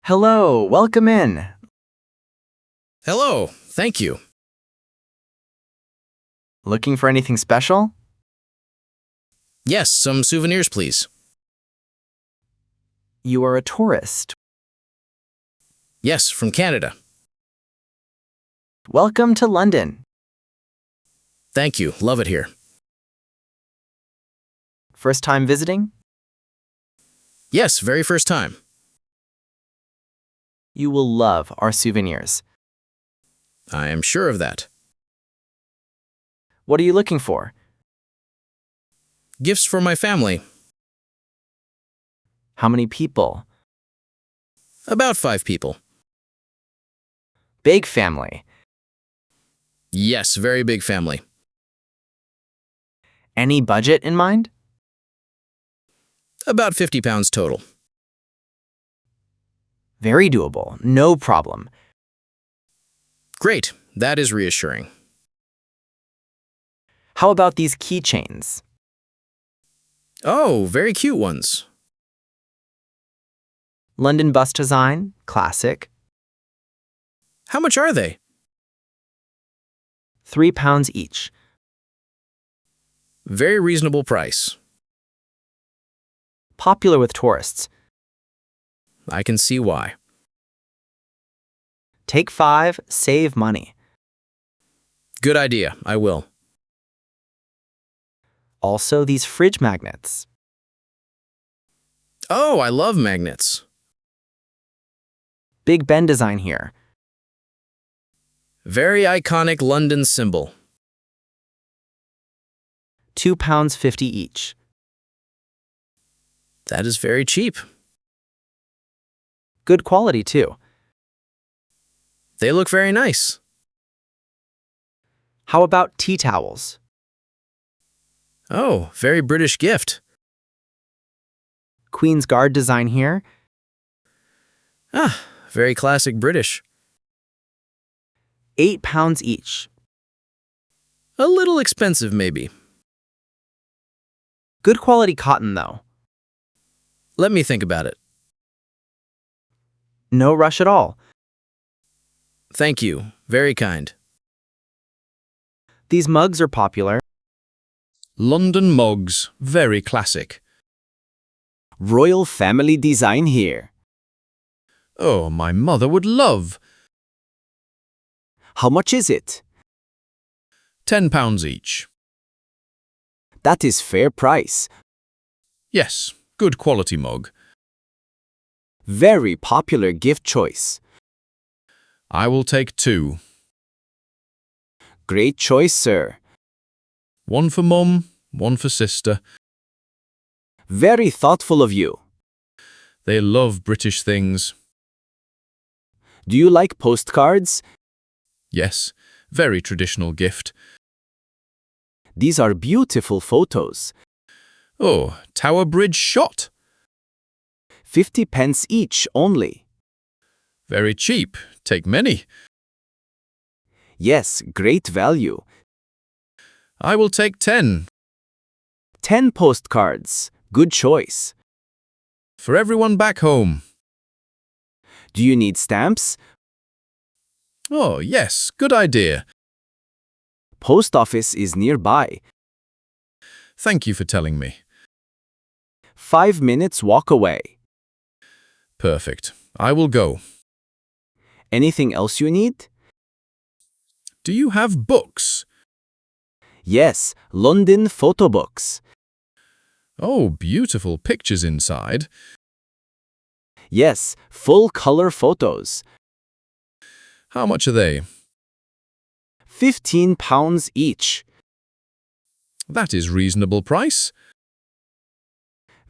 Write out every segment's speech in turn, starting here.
Hello, welcome in. Hello, thank you. Looking for anything special? Yes, some souvenirs, please. You are a tourist. Yes, from Canada. Welcome to London. Thank you, love it here. First time visiting? Yes, very first time. You will love our souvenirs. I am sure of that. What are you looking for? Gifts for my family. How many people? About 5 people. Big family. Yes, very big family. Any budget in mind? About £50 total. Very doable, no problem. Great, that is reassuring. How about these keychains? Oh, very cute ones. London bus design, classic. How much are they? £3 each. Very reasonable price. Popular with tourists. I can see why. Take 5, save money. Good idea, I will. Also, these fridge magnets. Oh, I love magnets. Big Ben design here. Very iconic London symbol. £2.50 each. That is very cheap. Good quality, too. They look very nice. How about tea towels? Oh, very British gift. Queen's Guard design here. Ah, very classic British. £8 each. A little expensive, maybe. Good quality cotton, though. Let me think about it. No rush at all. Thank you. Very kind. These mugs are popular. London mugs, very classic. Royal family design here. Oh, my mother would love. How much is it? £10 each. That is fair price. Yes, good quality mug. Very popular gift choice. I will take 2. Great choice, sir. One for mum, one for sister. Very thoughtful of you. They love British things. Do you like postcards? Yes, very traditional gift. These are beautiful photos. Oh, Tower Bridge shot. 50 pence each only. Very cheap. Take many. Yes, great value. I will take 10. 10 postcards. Good choice. For everyone back home. Do you need stamps? Oh, yes, good idea. Post office is nearby. Thank you for telling me. 5 minutes walk away. Perfect. I will go. Anything else you need? Do you have books? Yes, London photo books. Oh, beautiful pictures inside. Yes, full color photos. How much are they? £15 each. That is reasonable price.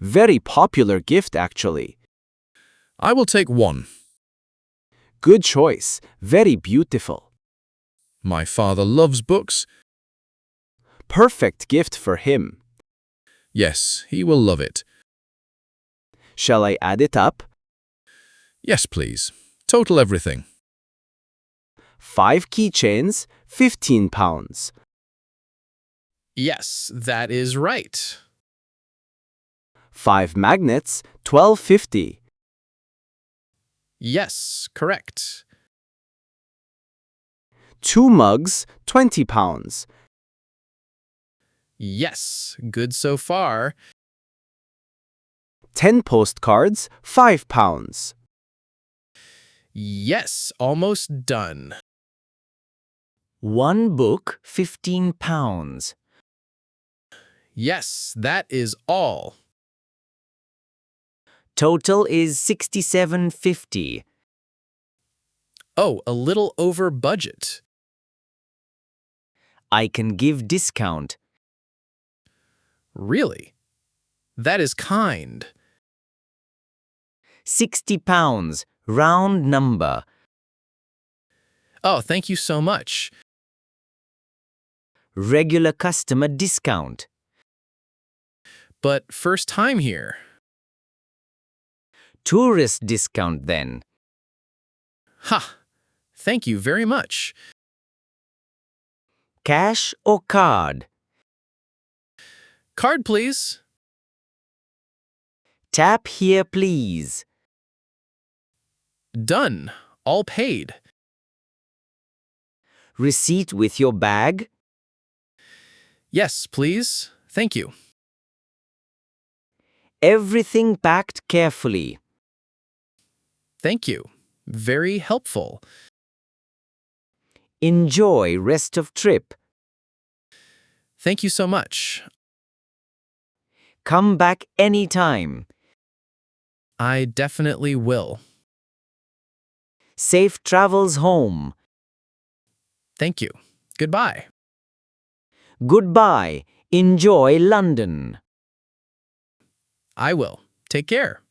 Very popular gift, actually. I will take 1. Good choice. Very beautiful. My father loves books. Perfect gift for him. Yes, he will love it. Shall I add it up? Yes, please. Total everything. 5 keychains, £15. Yes, that is right. 5 magnets, $12.50. Yes, correct. 2 mugs, 20 pounds. Yes, good so far. 10 postcards, 5 pounds. Yes, almost done. 1 book, 15 pounds. Yes, that is all. Total is 67.50. Oh, a little over budget. I can give discount. Really? That is kind. 60 pounds, round number. Oh, thank you so much. Regular customer discount. But first time here. Tourist discount then. Ha! Thank you very much. Cash or card? Card, please. Tap here, please. Done. All paid. Receipt with your bag? Yes, please. Thank you. Everything packed carefully. Thank you. Very helpful. Enjoy rest of trip. Thank you so much. Come back anytime. I definitely will. Safe travels home. Thank you. Goodbye. Goodbye. Enjoy London. I will. Take care.